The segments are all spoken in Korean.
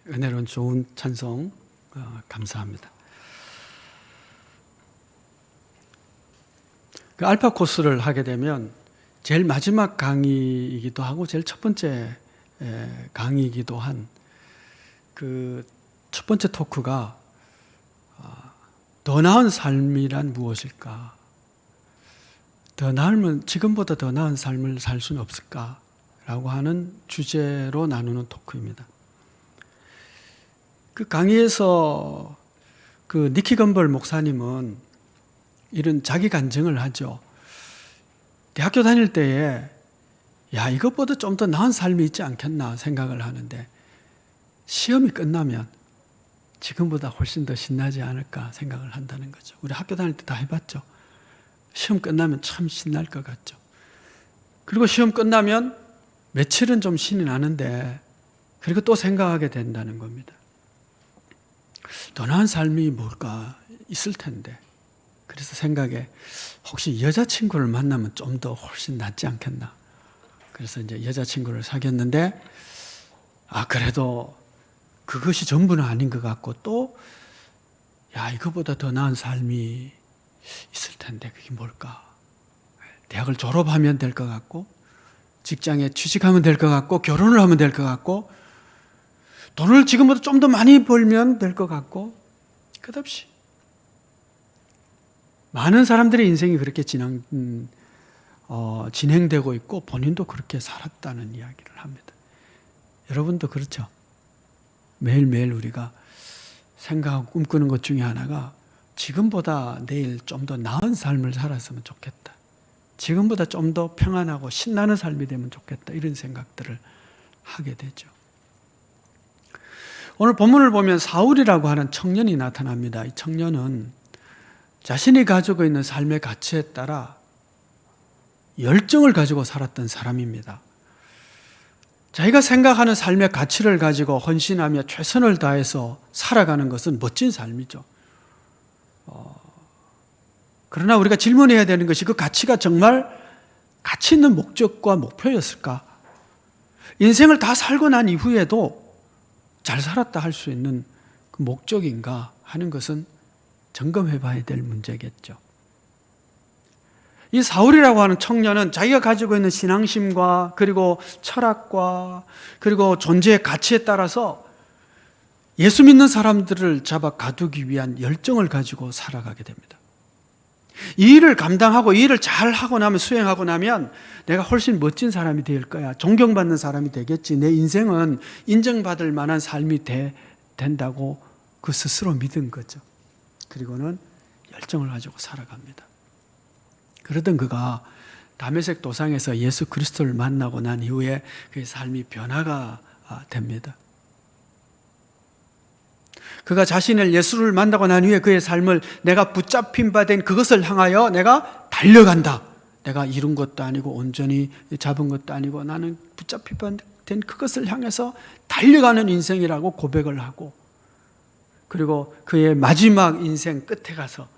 은혜로운 좋은 찬송 감사합니다. 그 알파 코스를 하게 되면 제일 마지막 강의이기도 하고 제일 첫 번째 강의이기도 한 그 첫 번째 토크가 더 나은 삶이란 무엇일까? 더 나으면 지금보다 더 나은 삶을 살 수는 없을까? 라고 하는 주제로 나누는 토크입니다. 그 강의에서 그 니키 건벌 목사님은 이런 자기 간증을 하죠. 대학교 다닐 때에 야, 이것보다 좀 더 나은 삶이 있지 않겠나 생각을 하는데 시험이 끝나면 지금보다 훨씬 더 신나지 않을까 생각을 한다는 거죠. 우리 학교 다닐 때 다 해봤죠. 시험 끝나면 참 신날 것 같죠. 그리고 시험 끝나면 며칠은 좀 신이 나는데 그리고 또 생각하게 된다는 겁니다. 더 나은 삶이 뭘까 있을 텐데 그래서 생각에 혹시 여자친구를 만나면 좀 더 훨씬 낫지 않겠나. 그래서 이제 여자친구를 사귀었는데 그래도 그것이 전부는 아닌 것 같고 또 이거보다 더 나은 삶이 있을 텐데 그게 뭘까. 대학을 졸업하면 될 것 같고 직장에 취직하면 될 것 같고 결혼을 하면 될 것 같고 돈을 지금보다 좀 더 많이 벌면 될 것 같고 끝없이 많은 사람들의 인생이 그렇게 진행되고 있고 본인도 그렇게 살았다는 이야기를 합니다. 여러분도 그렇죠? 매일매일 우리가 생각하고 꿈꾸는 것 중에 하나가 지금보다 내일 좀 더 나은 삶을 살았으면 좋겠다. 지금보다 좀 더 평안하고 신나는 삶이 되면 좋겠다. 이런 생각들을 하게 되죠. 오늘 본문을 보면 사울이라고 하는 청년이 나타납니다. 이 청년은 자신이 가지고 있는 삶의 가치에 따라 열정을 가지고 살았던 사람입니다. 자기가 생각하는 삶의 가치를 가지고 헌신하며 최선을 다해서 살아가는 것은 멋진 삶이죠. 그러나 우리가 질문해야 되는 것이 그 가치가 정말 가치 있는 목적과 목표였을까? 인생을 다 살고 난 이후에도 잘 살았다 할 수 있는 그 목적인가 하는 것은 점검해 봐야 될 문제겠죠. 이 사울이라고 하는 청년은 자기가 가지고 있는 신앙심과 그리고 철학과 그리고 존재의 가치에 따라서 예수 믿는 사람들을 잡아 가두기 위한 열정을 가지고 살아가게 됩니다. 이 일을 감당하고 이 일을 잘 하고 나면 수행하고 나면 내가 훨씬 멋진 사람이 될 거야. 존경받는 사람이 되겠지. 내 인생은 인정받을 만한 삶이 된다고 그 스스로 믿은 거죠. 그리고는 열정을 가지고 살아갑니다. 그러던 그가 다메섹 도상에서 예수 그리스도를 만나고 난 이후에 그의 삶이 변화가 됩니다. 그가 자신을 예수를 만나고 난 후에 그의 삶을 내가 붙잡힌 바 된 그것을 향하여 내가 달려간다. 내가 이룬 것도 아니고 온전히 잡은 것도 아니고 나는 붙잡힌 바 된 그것을 향해서 달려가는 인생이라고 고백을 하고 그리고 그의 마지막 인생 끝에 가서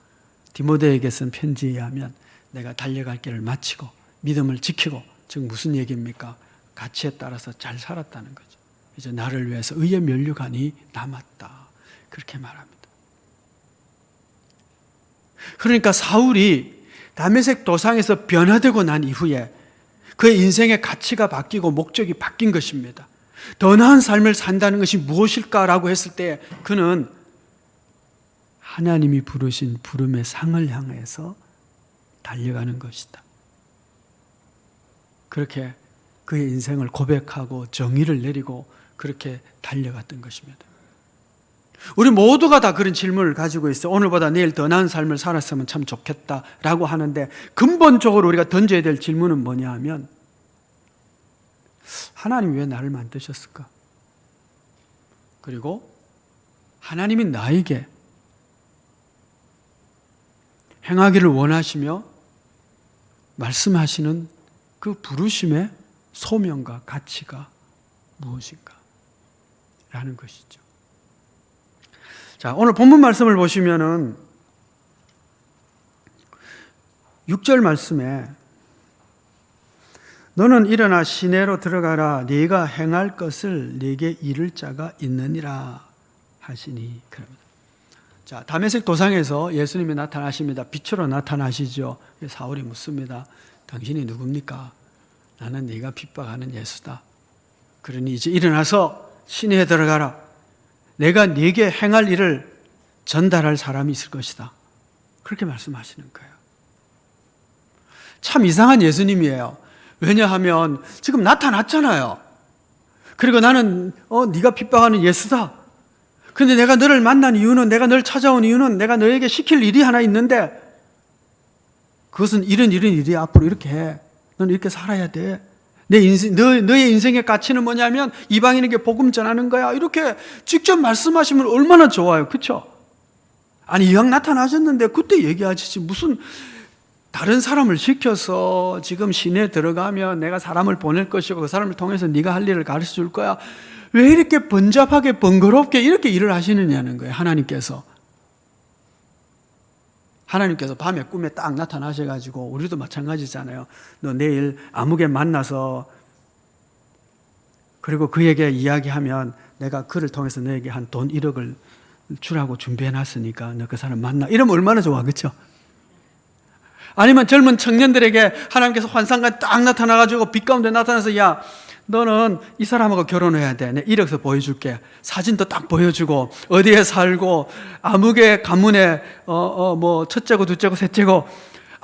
디모데에게 쓴 편지에 의하면 내가 달려갈 길을 마치고 믿음을 지키고 즉 무슨 얘기입니까? 가치에 따라서 잘 살았다는 거죠. 이제 나를 위해서 의의 면류관이 남았다. 그렇게 말합니다. 그러니까 사울이 다메섹 도상에서 변화되고 난 이후에 그의 인생의 가치가 바뀌고 목적이 바뀐 것입니다. 더 나은 삶을 산다는 것이 무엇일까라고 했을 때 그는 하나님이 부르신 부름의 상을 향해서 달려가는 것이다. 그렇게 그의 인생을 고백하고 정의를 내리고 그렇게 달려갔던 것입니다. 우리 모두가 다 그런 질문을 가지고 있어요. 오늘보다 내일 더 나은 삶을 살았으면 참 좋겠다라고 하는데 근본적으로 우리가 던져야 될 질문은 뭐냐 하면 하나님 왜 나를 만드셨을까? 그리고 하나님이 나에게 행하기를 원하시며 말씀하시는 그 부르심의 소명과 가치가 무엇인가? 라는 것이죠. 자, 오늘 본문 말씀을 보시면은 6절 말씀에 너는 일어나 시내로 들어가라. 네가 행할 것을 네게 이를 자가 있느니라 하시니. 그럽니다. 자, 다메섹 도상에서 예수님이 나타나십니다. 빛으로 나타나시죠. 사울이 묻습니다. 당신이 누굽니까? 나는 네가 핍박하는 예수다. 그러니 이제 일어나서 시내에 들어가라. 내가 네게 행할 일을 전달할 사람이 있을 것이다. 그렇게 말씀하시는 거예요. 참 이상한 예수님이에요. 왜냐하면 지금 나타났잖아요. 그리고 나는 네가 핍박하는 예수다. 그런데 내가 너를 만난 이유는, 내가 너를 찾아온 이유는 내가 너에게 시킬 일이 하나 있는데 그것은 이런 일이 앞으로 이렇게 해. 너는 이렇게 살아야 돼. 너의 인생의 가치는 뭐냐면 이방인에게 복음 전하는 거야. 이렇게 직접 말씀하시면 얼마나 좋아요. 그렇죠? 아니 이왕 나타나셨는데 그때 얘기하시지 무슨 다른 사람을 시켜서 지금 시내에 들어가면 내가 사람을 보낼 것이고 그 사람을 통해서 네가 할 일을 가르쳐 줄 거야. 왜 이렇게 번잡하게 번거롭게 이렇게 일을 하시느냐는 거예요. 하나님께서 밤에 꿈에 딱 나타나셔가지고, 우리도 마찬가지잖아요. 너 내일 아무개 만나서 그리고 그에게 이야기하면 내가 그를 통해서 너에게 한 돈 1억을 주라고 준비해놨으니까 너 그 사람 만나. 이러면 얼마나 좋아, 그렇죠? 아니면 젊은 청년들에게 하나님께서 환상과 딱 나타나가지고 빛 가운데 나타나서 야, 너는 이 사람하고 결혼해야 돼. 내 이력서 보여줄게. 사진도 딱 보여주고 어디에 살고 아무개 가문에 뭐 첫째고 둘째고 셋째고.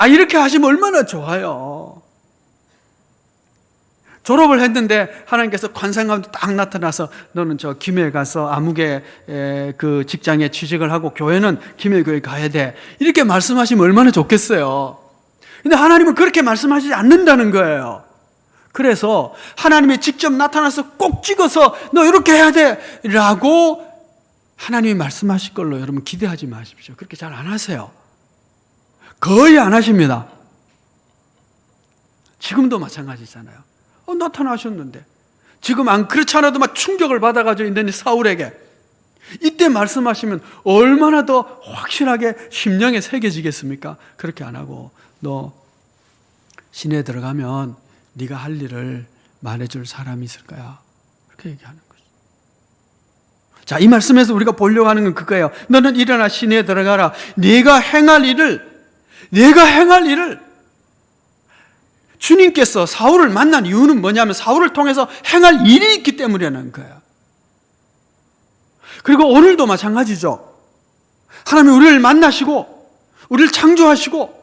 이렇게 하시면 얼마나 좋아요. 졸업을 했는데 하나님께서 관상 가운데 딱 나타나서 너는 저 김해에 가서 아무개 그 직장에 취직을 하고 교회는 김해교회 가야 돼. 이렇게 말씀하시면 얼마나 좋겠어요. 근데 하나님은 그렇게 말씀하시지 않는다는 거예요. 그래서 하나님이 직접 나타나서 꼭 찍어서 너 이렇게 해야 돼 라고 하나님이 말씀하실 걸로 여러분 기대하지 마십시오. 그렇게 잘 안 하세요. 거의 안 하십니다. 지금도 마찬가지잖아요. 나타나셨는데 지금 안 그렇지 않아도 막 충격을 받아가지고 있는 사울에게 이때 말씀하시면 얼마나 더 확실하게 심령에 새겨지겠습니까? 그렇게 안 하고 너 시내에 들어가면 네가 할 일을 말해줄 사람이 있을 거야. 그렇게 얘기하는 거죠. 자, 이 말씀에서 우리가 보려고 하는 건 그거예요. 너는 일어나 시내에 들어가라. 네가 행할 일을 주님께서 사울을 만난 이유는 뭐냐면 사울을 통해서 행할 일이 있기 때문이라는 거예요. 그리고 오늘도 마찬가지죠. 하나님이 우리를 만나시고 우리를 창조하시고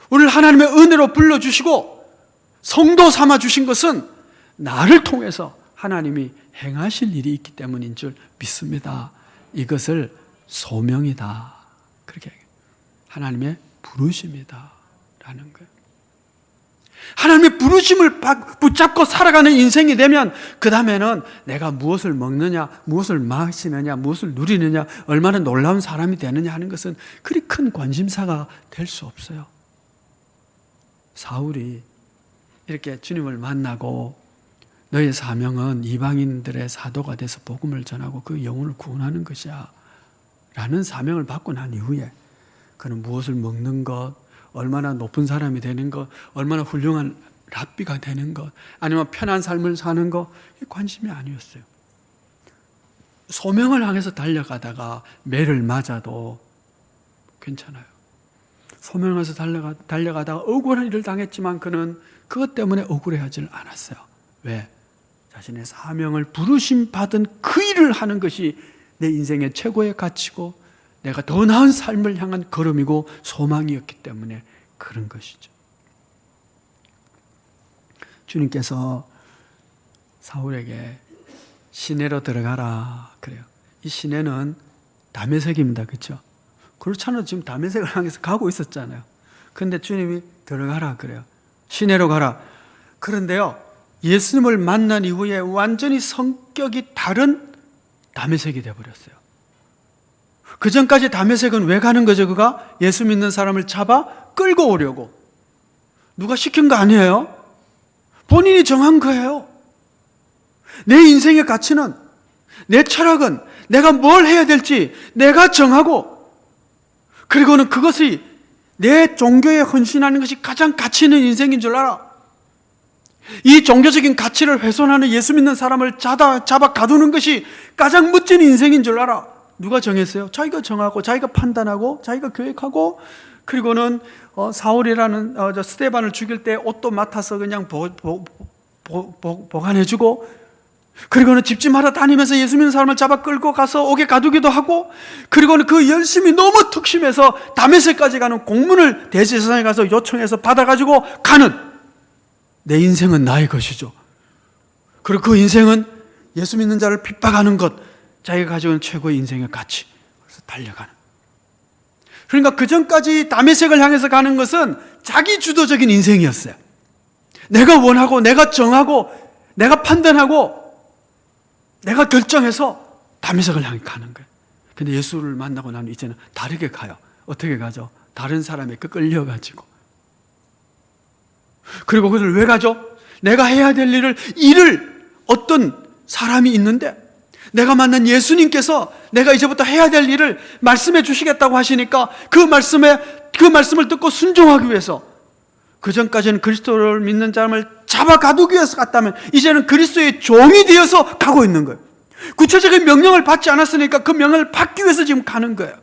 우리를 하나님의 은혜로 불러주시고 성도 삼아 주신 것은 나를 통해서 하나님이 행하실 일이 있기 때문인 줄 믿습니다. 이것을 소명이다. 그렇게 하나님의 부르심이다 라는 거예요. 하나님의 부르심을 붙잡고 살아가는 인생이 되면 그 다음에는 내가 무엇을 먹느냐, 무엇을 마시느냐, 무엇을 누리느냐, 얼마나 놀라운 사람이 되느냐 하는 것은 그리 큰 관심사가 될 수 없어요. 사울이 이렇게 주님을 만나고 너의 사명은 이방인들의 사도가 돼서 복음을 전하고 그 영혼을 구원하는 것이야 라는 사명을 받고 난 이후에 그는 무엇을 먹는 것, 얼마나 높은 사람이 되는 것, 얼마나 훌륭한 랍비가 되는 것, 아니면 편한 삶을 사는 것, 이게 관심이 아니었어요. 소명을 향해서 달려가다가 매를 맞아도 괜찮아요. 소명을 향해서 달려가다가 억울한 일을 당했지만 그는 그것 때문에 억울해하지는 않았어요. 왜? 자신의 사명을 부르심 받은 그 일을 하는 것이 내 인생의 최고의 가치고 내가 더 나은 삶을 향한 걸음이고 소망이었기 때문에 그런 것이죠. 주님께서 사울에게 시내로 들어가라 그래요. 이 시내는 다메섹입니다. 그렇죠? 그렇잖아요. 지금 다메섹을 향해서 가고 있었잖아요. 그런데 주님이 들어가라 그래요. 시내로 가라. 그런데요, 예수님을 만난 이후에 완전히 성격이 다른 다메섹이 되어버렸어요. 그 전까지 다메섹은 왜 가는 거죠? 그가 예수 믿는 사람을 잡아 끌고 오려고. 누가 시킨 거 아니에요? 본인이 정한 거예요. 내 인생의 가치는, 내 철학은 내가 뭘 해야 될지 내가 정하고, 그리고는 그것이 내 종교에 헌신하는 것이 가장 가치 있는 인생인 줄 알아. 이 종교적인 가치를 훼손하는 예수 믿는 사람을 잡아 가두는 것이 가장 멋진 인생인 줄 알아. 누가 정했어요? 자기가 정하고, 자기가 판단하고, 자기가 계획하고, 그리고는 사울이라는 스데반을 죽일 때 옷도 맡아서 그냥 보관해주고, 그리고는 집집마다 다니면서 예수 믿는 사람을 잡아 끌고 가서 옥에 가두기도 하고, 그리고는 그 열심이 너무 특심해서 다메섹까지 가는 공문을 대제사장에 가서 요청해서 받아가지고 가는, 내 인생은 나의 것이죠. 그리고 그 인생은 예수 믿는 자를 핍박하는 것, 자기가 가지고 있는 최고의 인생의 가치, 그래서 달려가는. 그러니까 그 전까지 다메섹을 향해서 가는 것은 자기 주도적인 인생이었어요. 내가 원하고, 내가 정하고, 내가 판단하고, 내가 결정해서 다메섹을 향해 가는 거예요. 근데 예수를 만나고 나면 이제는 다르게 가요. 어떻게 가죠? 다른 사람에게 끌려가지고. 그리고 그것을 왜 가죠? 내가 해야 될 일을 어떤 사람이 있는데, 내가 만난 예수님께서 내가 이제부터 해야 될 일을 말씀해 주시겠다고 하시니까 그 말씀을 듣고 순종하기 위해서, 그 전까지는 그리스도를 믿는 사람을 잡아 가두기 위해서 갔다면 이제는 그리스도의 종이 되어서 가고 있는 거예요. 구체적인 명령을 받지 않았으니까 그 명령을 받기 위해서 지금 가는 거예요.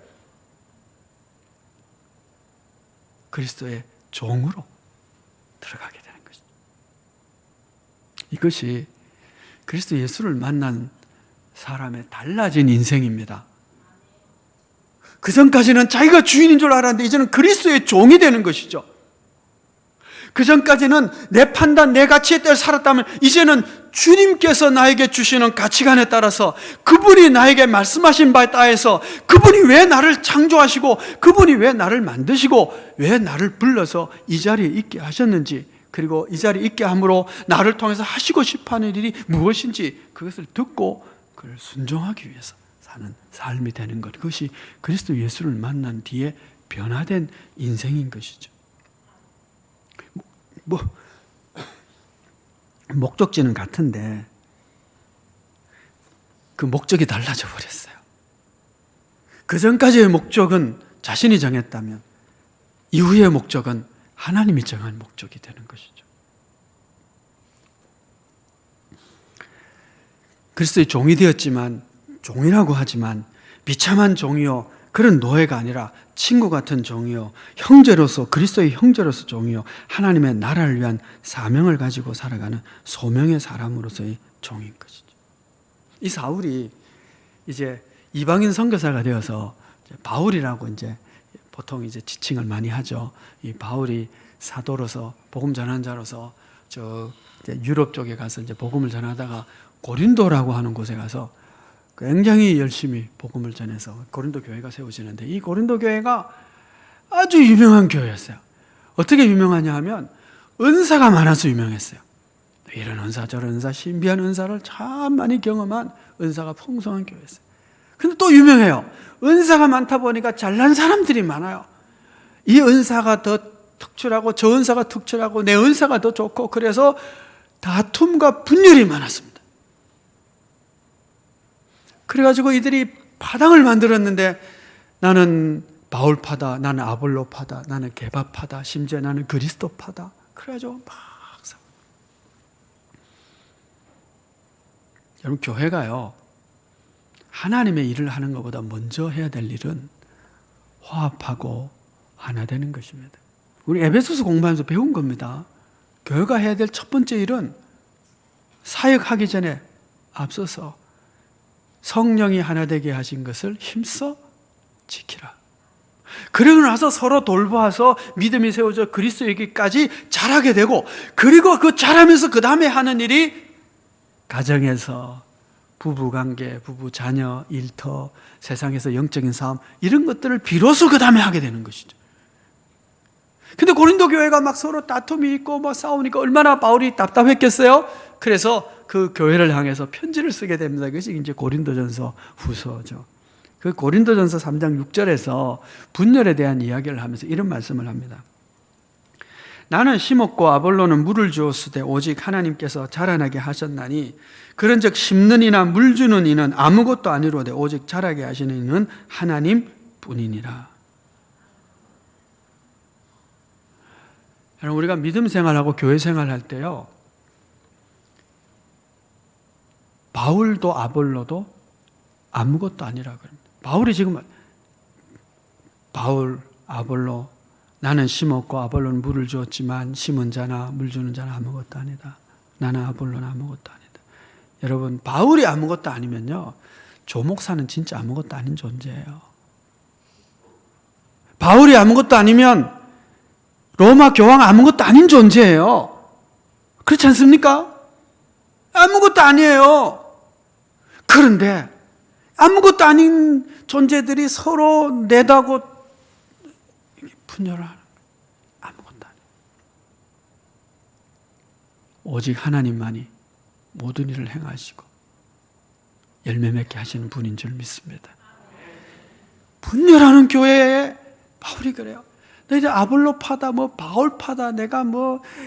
그리스도의 종으로 들어가게 되는 것이죠. 이것이 그리스도 예수를 만난 사람의 달라진 인생입니다. 그 전까지는 자기가 주인인 줄 알았는데 이제는 그리스도의 종이 되는 것이죠. 그 전까지는 내 판단, 내 가치에 따라 살았다면 이제는 주님께서 나에게 주시는 가치관에 따라서, 그분이 나에게 말씀하신 바에 따라서, 그분이 왜 나를 창조하시고, 그분이 왜 나를 만드시고, 왜 나를 불러서 이 자리에 있게 하셨는지, 그리고 이 자리에 있게 함으로 나를 통해서 하시고 싶어하는 일이 무엇인지 그것을 듣고 그를 순종하기 위해서 사는 삶이 되는 것, 그것이 그리스도 예수를 만난 뒤에 변화된 인생인 것이죠. 목적지는 같은데 그 목적이 달라져 버렸어요. 그 전까지의 목적은 자신이 정했다면 이후의 목적은 하나님이 정한 목적이 되는 것이죠. 그리스도의 종이 되었지만, 종이라고 하지만 비참한 종이요, 그런 노예가 아니라 친구 같은 종이요, 형제로서, 그리스도의 형제로서 종이요, 하나님의 나라를 위한 사명을 가지고 살아가는 소명의 사람으로서의 종인 것이죠. 이 사울이 이제 이방인 선교사가 되어서 바울이라고 이제 보통 이제 지칭을 많이 하죠. 이 바울이 사도로서, 복음 전환자로서 이제 유럽 쪽에 가서 이제 복음을 전하다가 고린도라고 하는 곳에 가서 굉장히 열심히 복음을 전해서 고린도 교회가 세워지는데, 이 고린도 교회가 아주 유명한 교회였어요. 어떻게 유명하냐 하면 은사가 많아서 유명했어요. 이런 은사 저런 은사, 신비한 은사를 참 많이 경험한 은사가 풍성한 교회였어요. 근데 또 유명해요. 은사가 많다 보니까 잘난 사람들이 많아요. 이 은사가 더 특출하고 저 은사가 특출하고 내 은사가 더 좋고, 그래서 다툼과 분열이 많았습니다. 그래가지고 이들이 파당을 만들었는데, 나는 바울파다, 나는 아볼로파다, 나는 게바파다, 심지어 나는 그리스도파다. 그래가지고 막 여러분, 교회가요, 하나님의 일을 하는 것보다 먼저 해야 될 일은 화합하고 하나 되는 것입니다. 우리 에베소서 공부하면서 배운 겁니다. 교회가 해야 될 첫 번째 일은 사역하기 전에 앞서서 성령이 하나 되게 하신 것을 힘써 지키라. 그러고 나서 서로 돌보아서 믿음이 세워져 그리스도에게까지 자라게 되고, 그리고 그 자라면서 그 다음에 하는 일이 가정에서 부부관계, 부부 자녀, 일터, 세상에서 영적인 삶, 이런 것들을 비로소 그 다음에 하게 되는 것이죠. 근데 고린도 교회가 막 서로 다툼이 있고 막 싸우니까 얼마나 바울이 답답했겠어요? 그래서 그 교회를 향해서 편지를 쓰게 됩니다. 그것이 이제 고린도전서 후서죠. 그 고린도전서 3장 6절에서 분열에 대한 이야기를 하면서 이런 말씀을 합니다. 나는 심었고 아볼로는 물을 주었으되 오직 하나님께서 자라나게 하셨나니, 그런즉 심는 이나 물 주는 이는 아무것도 아니로되 오직 자라게 하시는 이는 하나님 뿐이니라. 여러분, 우리가 믿음 생활하고 교회 생활할 때요, 바울도 아볼로도 아무것도 아니라 그럽니다. 바울이 지금 바울, 아볼로, 나는 심었고 아볼로는 물을 주었지만 심은 자나 물 주는 자는 아무것도 아니다. 나는 아볼로는 아무것도 아니다. 여러분, 바울이 아무것도 아니면요, 조 목사는 진짜 아무것도 아닌 존재예요. 바울이 아무것도 아니면 로마 교황 아무것도 아닌 존재예요. 그렇지 않습니까? 아무것도 아니에요. 그런데 아무것도 아닌 존재들이 서로 내다고 분열을 하는 거예요. 아무것도 아니에요. 오직 하나님만이 모든 일을 행하시고 열매 맺게 하시는 분인 줄 믿습니다. 분열하는 교회에 바울이 그래요. 너희들 아볼로 파다, 바울 파다, 내가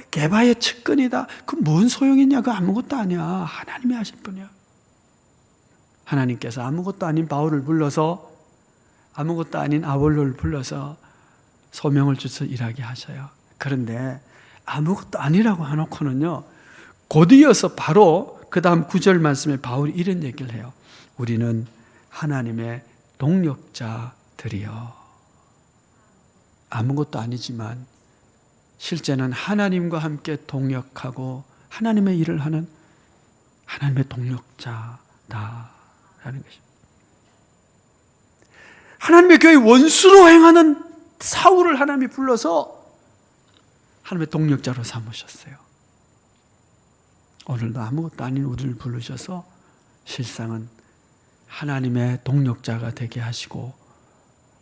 개바의 측근이다. 그 뭔 소용이냐? 그 아무것도 아니야. 하나님이 하실 분이야. 하나님께서 아무것도 아닌 바울을 불러서, 아무것도 아닌 아볼로를 불러서 소명을 주셔서 일하게 하셔요. 그런데 아무것도 아니라고 해놓고는요, 곧이어서 바로 그 다음 9절 말씀에 바울이 이런 얘기를 해요. 우리는 하나님의 동력자들이요. 아무것도 아니지만 실제는 하나님과 함께 동역하고 하나님의 일을 하는 하나님의 동력자다라는 것입니다. 하나님의 교회 원수로 행하는 사울을 하나님이 불러서 하나님의 동력자로 삼으셨어요. 오늘도 아무것도 아닌 우리를 부르셔서 실상은 하나님의 동력자가 되게 하시고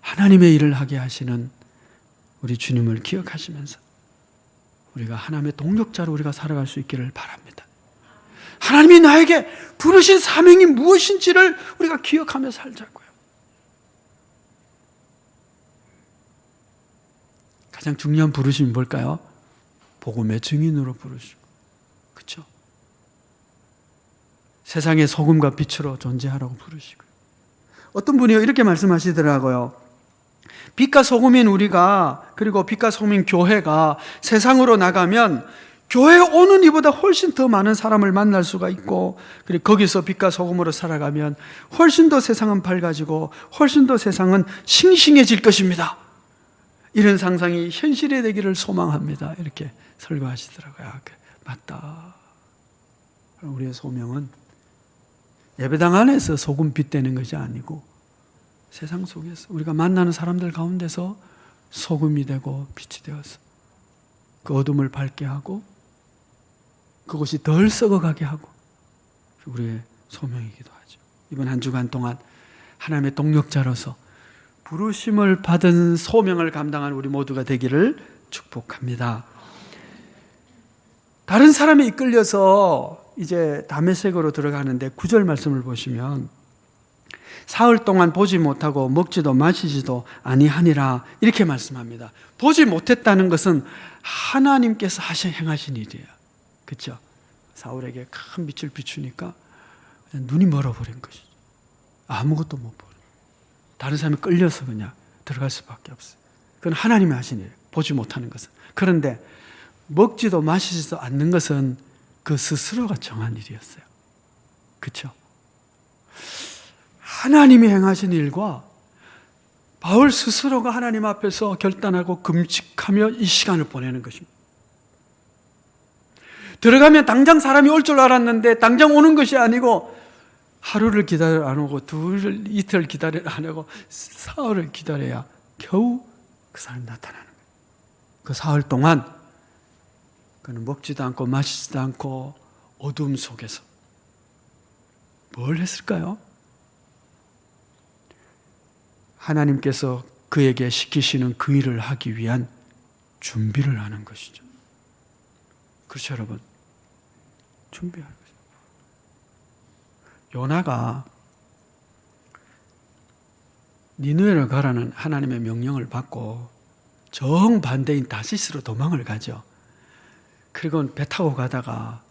하나님의 일을 하게 하시는 우리 주님을 기억하시면서 우리가 하나님의 동력자로 우리가 살아갈 수 있기를 바랍니다. 하나님이 나에게 부르신 사명이 무엇인지를 우리가 기억하며 살자고요. 가장 중요한 부르심이 뭘까요? 복음의 증인으로 부르시고, 그렇죠? 세상의 소금과 빛으로 존재하라고 부르시고. 어떤 분이 이렇게 말씀하시더라고요. 빛과 소금인 우리가, 그리고 빛과 소금인 교회가 세상으로 나가면 교회에 오는 이보다 훨씬 더 많은 사람을 만날 수가 있고, 그리고 거기서 빛과 소금으로 살아가면 훨씬 더 세상은 밝아지고 훨씬 더 세상은 싱싱해질 것입니다. 이런 상상이 현실이 되기를 소망합니다. 이렇게 설교하시더라고요. 맞다. 우리의 소명은 예배당 안에서 소금 빛 되는 것이 아니고 세상 속에서 우리가 만나는 사람들 가운데서 소금이 되고 빛이 되어서 그 어둠을 밝게 하고 그것이 덜 썩어가게 하고 우리의 소명이기도 하죠. 이번 한 주간 동안 하나님의 동력자로서 부르심을 받은 소명을 감당한 우리 모두가 되기를 축복합니다. 다른 사람이 이끌려서 이제 다메섹으로 들어가는데 9절 말씀을 보시면 사흘 동안 보지 못하고 먹지도 마시지도 아니하니라 이렇게 말씀합니다. 보지 못했다는 것은 하나님께서 행하신 일이에요. 그렇죠? 사울에게 큰 빛을 비추니까 눈이 멀어버린 것이죠. 아무것도 못 보는. 다른 사람이 끌려서 그냥 들어갈 수밖에 없어요. 그건 하나님이 하신 일이에요. 보지 못하는 것은. 그런데 먹지도 마시지도 않는 것은 그 스스로가 정한 일이었어요. 그렇죠? 하나님이 행하신 일과 바울 스스로가 하나님 앞에서 결단하고 금식하며 이 시간을 보내는 것입니다. 들어가면 당장 사람이 올 줄 알았는데 당장 오는 것이 아니고 하루를 기다려 안 오고 이틀 기다려 안 오고 사흘을 기다려야 겨우 그 사람이 나타나는 거예요. 그 사흘 동안 그는 먹지도 않고 마시지도 않고 어둠 속에서 뭘 했을까요? 하나님께서 그에게 시키시는 그 일을 하기 위한 준비를 하는 것이죠. 그렇죠, 여러분? 준비하는 거죠. 요나가 니느웨로 가라는 하나님의 명령을 받고 정반대인 다시스로 도망을 가죠. 그리고 배 타고 가다가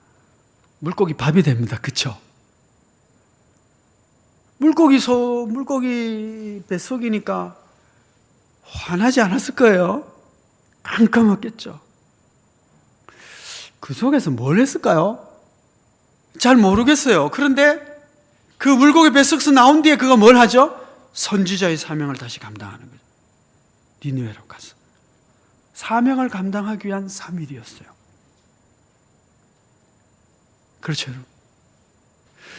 물고기 밥이 됩니다. 그렇죠? 물고기 뱃속이니까 화나지 않았을 거예요. 깜깜했겠죠. 그 속에서 뭘 했을까요? 잘 모르겠어요. 그런데 그 물고기 뱃속에서 나온 뒤에 그가 뭘 하죠? 선지자의 사명을 다시 감당하는 거죠. 니느웨로 가서 사명을 감당하기 위한 3일이었어요. 그렇죠, 여러분.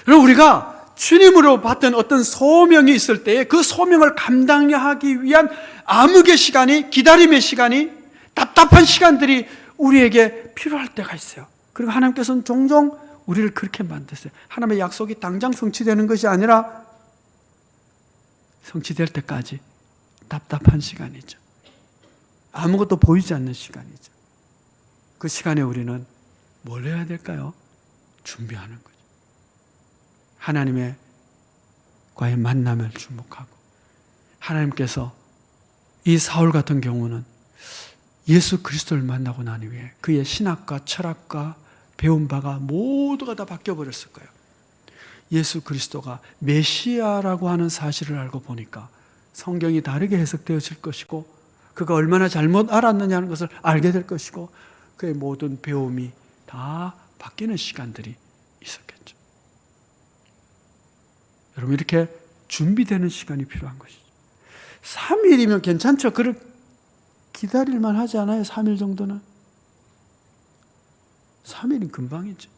여러분, 우리가 주님으로 받던 어떤 소명이 있을 때에 그 소명을 감당하기 위한 암흑의 시간이, 기다림의 시간이, 답답한 시간들이 우리에게 필요할 때가 있어요. 그리고 하나님께서는 종종 우리를 그렇게 만드세요. 하나님의 약속이 당장 성취되는 것이 아니라 성취될 때까지 답답한 시간이죠. 아무것도 보이지 않는 시간이죠. 그 시간에 우리는 뭘 해야 될까요? 준비하는 거죠. 하나님의 과의 만남을 주목하고, 하나님께서 이 사울 같은 경우는 예수 그리스도를 만나고 난 이후에 그의 신학과 철학과 배운 바가 모두가 다 바뀌어버렸을 거예요. 예수 그리스도가 메시아라고 하는 사실을 알고 보니까 성경이 다르게 해석되어질 것이고, 그가 얼마나 잘못 알았느냐는 것을 알게 될 것이고, 그의 모든 배움이 다 바뀌는 시간들이 있었겠죠. 여러분, 이렇게 준비되는 시간이 필요한 것이죠. 3일이면 괜찮죠? 기다릴만 하지 않아요? 3일 정도는? 3일은 금방이죠.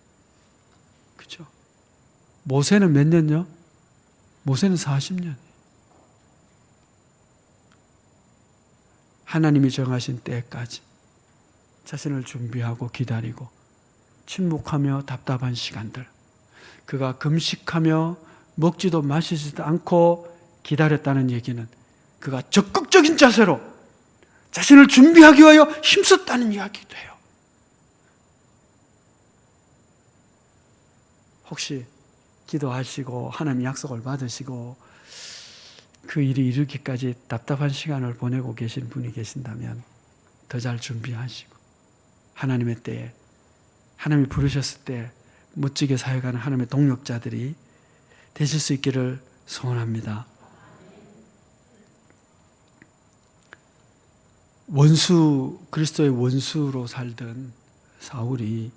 그렇죠? 모세는 몇 년요? 모세는 40년. 하나님이 정하신 때까지 자신을 준비하고 기다리고 침묵하며 답답한 시간들, 그가 금식하며 먹지도 마시지도 않고 기다렸다는 얘기는 그가 적극적인 자세로 자신을 준비하기 위하여 힘썼다는 이야기도 해요. 혹시 기도하시고 하나님 약속을 받으시고 그 일이 이르기까지 답답한 시간을 보내고 계신 분이 계신다면 더 잘 준비하시고 하나님의 때에, 하나님이 부르셨을 때 멋지게 사역하는 하나님의 동력자들이 되실 수 있기를 소원합니다. 그리스도의 원수로 살던 사울이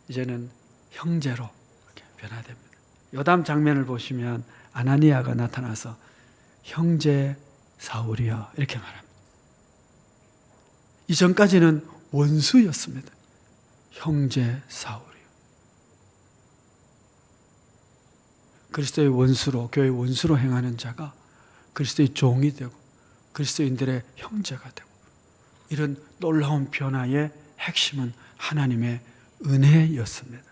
이제는 형제로 이렇게 변화됩니다. 요담 장면을 보시면 아나니아가 나타나서 형제 사울이여 이렇게 말합니다. 이전까지는 원수였습니다. 형제 사울이요. 그리스도의 원수로, 교회의 원수로 행하는 자가 그리스도의 종이 되고 그리스도인들의 형제가 되고, 이런 놀라운 변화의 핵심은 하나님의 은혜였습니다.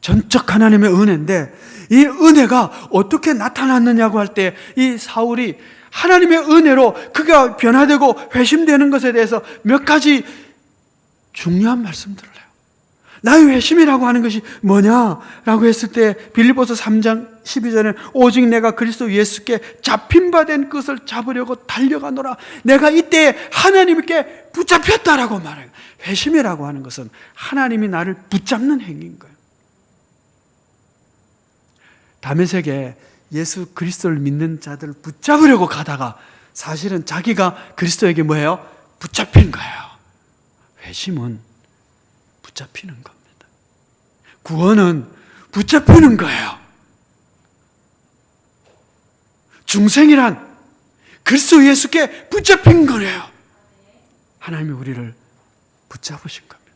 전적 하나님의 은혜인데, 이 은혜가 어떻게 나타났느냐고 할 때 이 사울이 하나님의 은혜로 그가 변화되고 회심되는 것에 대해서 몇 가지 중요한 말씀들을 해요. 나의 회심이라고 하는 것이 뭐냐라고 했을 때 빌립보서 3장 12절에 오직 내가 그리스도 예수께 잡힌 바 된 것을 잡으려고 달려가노라. 내가 이때 하나님께 붙잡혔다라고 말해요. 회심이라고 하는 것은 하나님이 나를 붙잡는 행위인 거예요. 다메섹에 예수 그리스도를 믿는 자들을 붙잡으려고 가다가 사실은 자기가 그리스도에게 뭐예요? 붙잡힌 거예요. 회심은 붙잡히는 겁니다. 구원은 붙잡히는 거예요. 중생이란 그리스도 예수께 붙잡힌 거예요. 하나님이 우리를 붙잡으신 겁니다.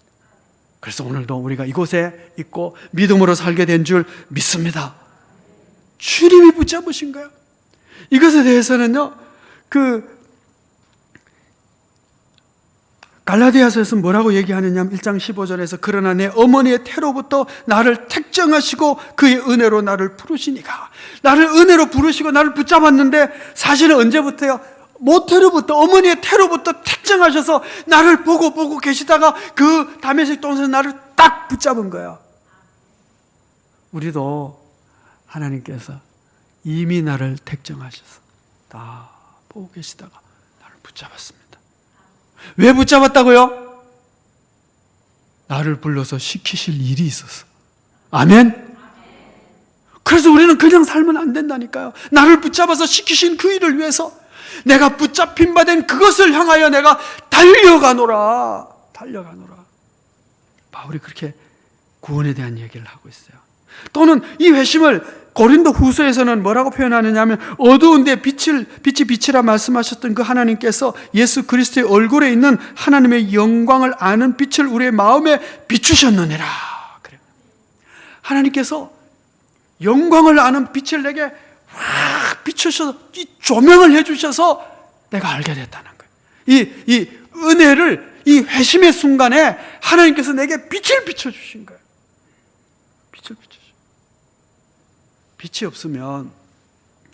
그래서 오늘도 우리가 이곳에 있고 믿음으로 살게 된 줄 믿습니다. 주님이 붙잡으신 거예요. 이것에 대해서는요, 갈라디아서에서 뭐라고 얘기하느냐 하면 1장 15절에서 그러나 내 어머니의 태로부터 나를 택정하시고 그의 은혜로 나를 부르시니까, 나를 은혜로 부르시고 나를 붙잡았는데 사실은 언제부터요? 모태로부터, 어머니의 태로부터 택정하셔서 나를 보고 계시다가 그 다메섹 동산에서 나를 딱 붙잡은 거예요. 우리도 하나님께서 이미 나를 택정하셔서 다 보고 계시다가 나를 붙잡았습니다. 왜 붙잡았다고요? 나를 불러서 시키실 일이 있어서. 아멘? 그래서 우리는 그냥 살면 안 된다니까요. 나를 붙잡아서 시키신 그 일을 위해서 내가 붙잡힌 바 된 그것을 향하여 내가 달려가노라. 바울이 그렇게 구원에 대한 얘기를 하고 있어요. 또는 이 회심을 고린도 후서에서는 뭐라고 표현하느냐 하면 어두운데 빛이 빛이라 말씀하셨던 그 하나님께서 예수 그리스도의 얼굴에 있는 하나님의 영광을 아는 빛을 우리의 마음에 비추셨느니라. 그래요. 하나님께서 영광을 아는 빛을 내게 확 비추셔서 이 조명을 해주셔서 내가 알게 됐다는 거예요. 이 은혜를 이 회심의 순간에 하나님께서 내게 빛을 비춰주신 거예요. 빛을 비춰주신. 빛이 없으면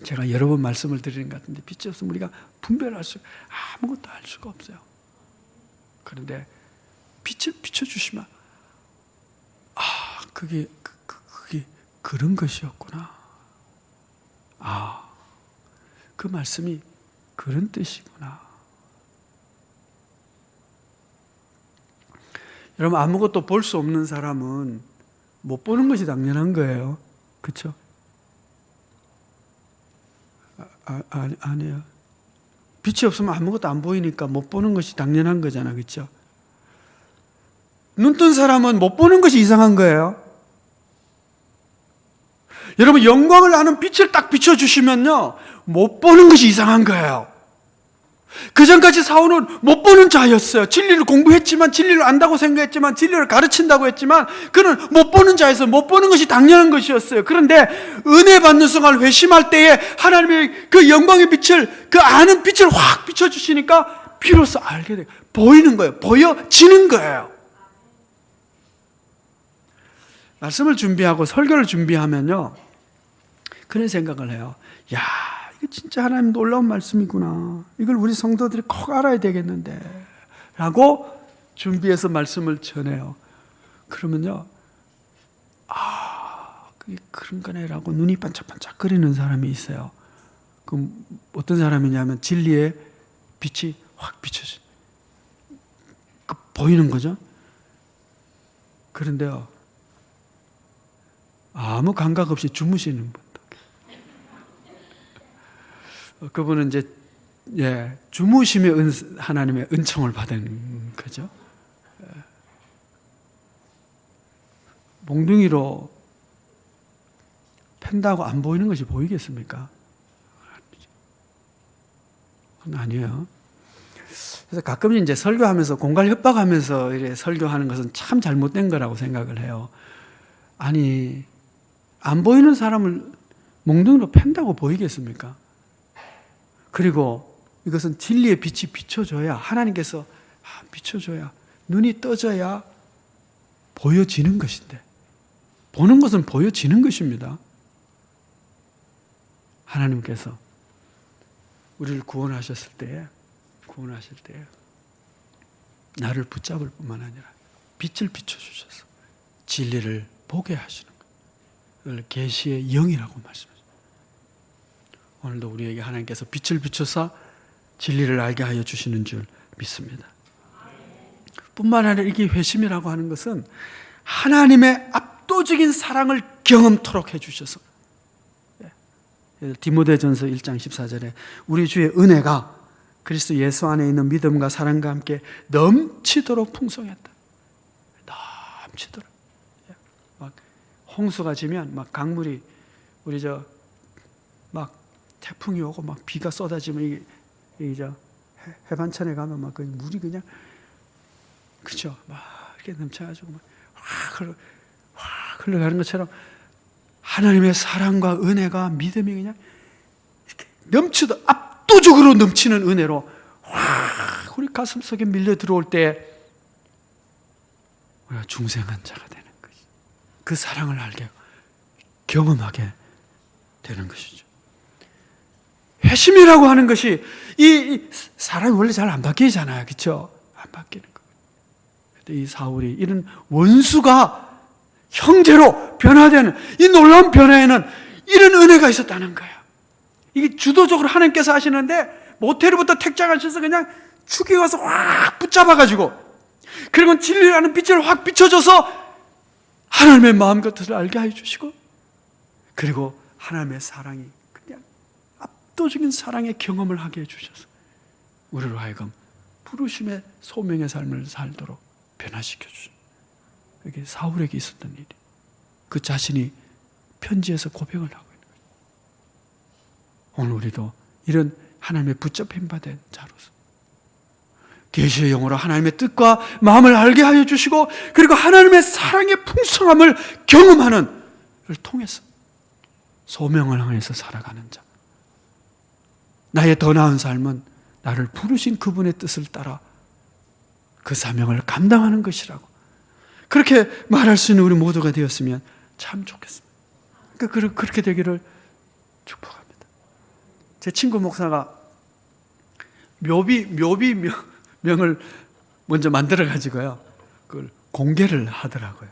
제가 여러 번 말씀을 드리는 것 같은데 빛이 없으면 우리가 분별할 수 아무것도 알 수가 없어요. 그런데 빛을 비춰주시면 그게 그런 것이었구나. 그 말씀이 그런 뜻이구나. 여러분, 아무것도 볼 수 없는 사람은 못 보는 것이 당연한 거예요. 그렇죠? 아니에요. 빛이 없으면 아무것도 안 보이니까 못 보는 것이 당연한 거잖아. 그렇죠? 눈 뜬 사람은 못 보는 것이 이상한 거예요. 여러분, 영광을 아는 빛을 딱 비춰주시면요, 못 보는 것이 이상한 거예요. 그 전까지 사울은 못 보는 자였어요. 진리를 공부했지만, 진리를 안다고 생각했지만, 진리를 가르친다고 했지만, 그는 못 보는 자였어요. 못 보는 것이 당연한 것이었어요. 그런데 은혜 받는 순간 회심할 때에 하나님의 그 영광의 빛을, 그 아는 빛을 확 비춰주시니까 비로소 알게 돼요. 보이는 거예요. 보여지는 거예요. 말씀을 준비하고 설교를 준비하면요, 그런 생각을 해요. 야, 이게 진짜 하나님 놀라운 말씀이구나. 이걸 우리 성도들이 꼭 알아야 되겠는데 라고 준비해서 말씀을 전해요. 그러면요, 그게 그런 거네라고 눈이 반짝반짝 거리는 사람이 있어요. 그럼 어떤 사람이냐면 진리의 빛이 확 비춰져 보이는 거죠. 그런데요, 아무 감각 없이 주무시는 분들, 그분은 이제 주무심의 하나님의 은총을 받은 거죠. 몽둥이로 팬다고 안 보이는 것이 보이겠습니까? 그건 아니에요. 그래서 가끔 이제 설교하면서 공갈 협박하면서 이래 설교하는 것은 참 잘못된 거라고 생각을 해요. 아니, 안 보이는 사람을 몽둥이로 팬다고 보이겠습니까? 그리고 이것은 진리의 빛이 비춰줘야, 하나님께서 비춰줘야, 눈이 떠져야 보여지는 것인데, 보는 것은 보여지는 것입니다. 하나님께서 우리를 구원하실 때에 나를 붙잡을 뿐만 아니라 빛을 비춰주셔서 진리를 보게 하시는 것, 그걸 계시의 영이라고 말씀하십니다. 오늘도 우리에게 하나님께서 빛을 비춰서 진리를 알게 하여 주시는 줄 믿습니다. 뿐만 아니라 이게 회심이라고 하는 것은 하나님의 압도적인 사랑을 경험토록 해주셔서, 디모데전서 1장 14절에 우리 주의 은혜가 그리스도 예수 안에 있는 믿음과 사랑과 함께 넘치도록 풍성했다. 넘치도록. 막 홍수가 지면 막 강물이, 우리 막 태풍이 오고 막 비가 쏟아지면 이 해반천에 가면 막 그 물이 그냥, 그죠? 막 이렇게 넘쳐가지고 막 확 흘러가는 것처럼 하나님의 사랑과 은혜가, 믿음이 그냥 이렇게 압도적으로 넘치는 은혜로 확 우리 가슴 속에 밀려 들어올 때 우리가 중생한 자가 되는 것이, 그 사랑을 알게 경험하게 되는 것이죠. 회심이라고 하는 것이 이 사람이 원래 잘 안 바뀌잖아요, 그렇죠? 안 바뀌는 거. 근데 이 사울이 이런 원수가 형제로 변화되는 이 놀라운 변화에는 이런 은혜가 있었다는 거예요. 이게 주도적으로 하나님께서 하시는데 모텔부터 택장 하셔서 그냥 죽여가서 확 붙잡아가지고, 그리고 진리라는 빛을 확 비춰줘서 하나님의 마음 같은 알게 해주시고, 그리고 하나님의 사랑이 그냥 압도적인 사랑의 경험을 하게 해주셔서 우리로 하여금 부르심의 소명의 삶을 살도록 변화시켜 주신, 이게 사울에게 있었던 일이, 그 자신이 편지에서 고백을 하고 있는 거예요. 오늘 우리도 이런 하나님의 붙잡힌 바 된 자로서 계시의 영으로 하나님의 뜻과 마음을 알게 하여 주시고, 그리고 하나님의 사랑의 풍성함을 경험하는 걸 통해서 소명을 향해서 살아가는 자. 나의 더 나은 삶은 나를 부르신 그분의 뜻을 따라 그 사명을 감당하는 것이라고, 그렇게 말할 수 있는 우리 모두가 되었으면 참 좋겠습니다. 그렇게 되기를 축복합니다. 제 친구 목사가 묘비명을 먼저 만들어 가지고요, 그걸 공개를 하더라고요.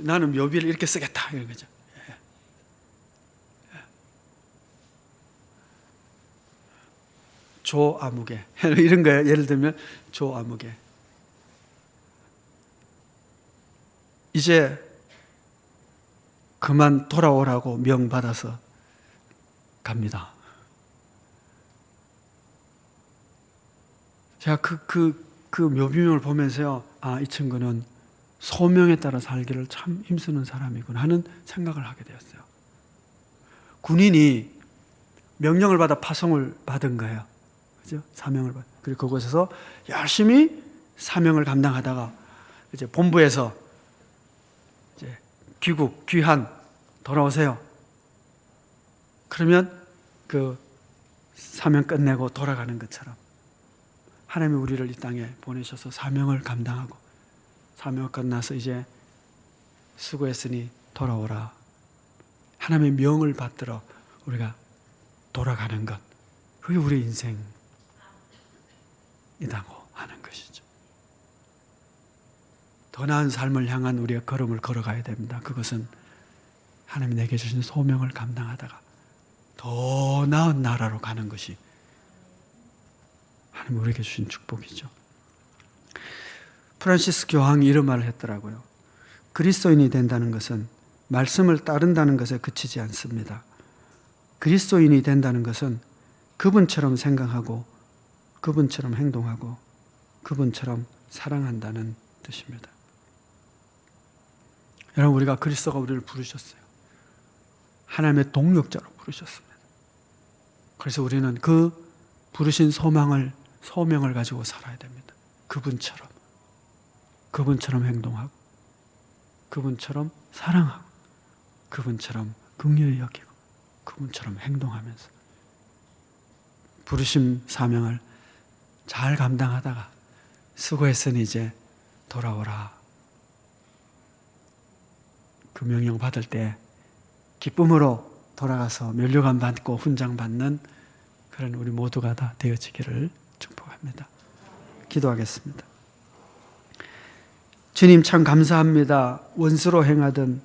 나는 묘비를 이렇게 쓰겠다 이런 거죠. 조아무개 이런 거예요. 예를 들면 조아무개. 이제 그만 돌아오라고 명 받아서 갑니다. 제가 그 묘비명을 보면서요, 이 친구는 소명에 따라 살기를 참 힘쓰는 사람이구나 하는 생각을 하게 되었어요. 군인이 명령을 받아 파송을 받은 거예요. 그죠? 사명을 받. 그리고 그곳에서 열심히 사명을 감당하다가 이제 본부에서 이제 귀한 돌아오세요. 그러면 그 사명 끝내고 돌아가는 것처럼 하나님이 우리를 이 땅에 보내셔서 사명을 감당하고, 사명 끝나서 이제 수고했으니 돌아오라, 하나님의 명을 받들어 우리가 돌아가는 것, 그게 우리의 인생이라고 하는 것이죠. 더 나은 삶을 향한 우리의 걸음을 걸어가야 됩니다. 그것은 하나님이 내게 주신 소명을 감당하다가 더 나은 나라로 가는 것이 하나님 우리에게 주신 축복이죠. 프란시스 교황이 이런 말을 했더라고요. 그리스도인이 된다는 것은 말씀을 따른다는 것에 그치지 않습니다. 그리스도인이 된다는 것은 그분처럼 생각하고, 그분처럼 행동하고, 그분처럼 사랑한다는 뜻입니다. 여러분, 우리가 그리스도가 우리를 부르셨어요. 하나님의 동력자로 부르셨습니다. 그래서 우리는 그 부르신 소명을 가지고 살아야 됩니다. 그분처럼 행동하고, 그분처럼 사랑하고, 그분처럼 긍휼히 여기고, 그분처럼 행동하면서 부르심 사명을 잘 감당하다가 수고했으니 이제 돌아오라, 그 명령 받을 때 기쁨으로 돌아가서 면류관 받고 훈장 받는 그런 우리 모두가 다 되어지기를 축복합니다. 기도하겠습니다. 주님, 참 감사합니다. 원수로 행하던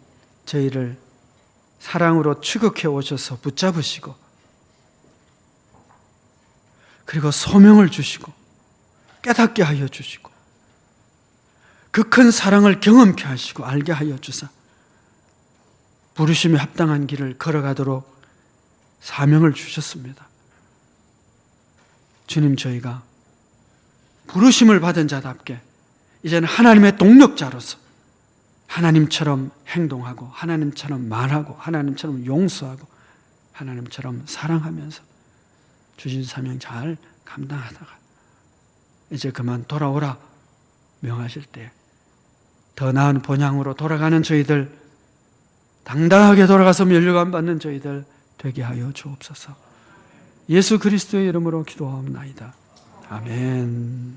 저희를 사랑으로 추격해 오셔서 붙잡으시고, 그리고 소명을 주시고 깨닫게 하여 주시고, 그 큰 사랑을 경험케 하시고 알게 하여 주사 부르심에 합당한 길을 걸어가도록 사명을 주셨습니다. 주님, 저희가 부르심을 받은 자답게 이제는 하나님의 동력자로서 하나님처럼 행동하고, 하나님처럼 말하고, 하나님처럼 용서하고, 하나님처럼 사랑하면서 주신 사명 잘 감당하다가 이제 그만 돌아오라 명하실 때 더 나은 본향으로 돌아가는 저희들, 당당하게 돌아가서 면류관 받는 저희들 되게 하여 주옵소서. 예수 그리스도의 이름으로 기도하옵나이다. 아멘.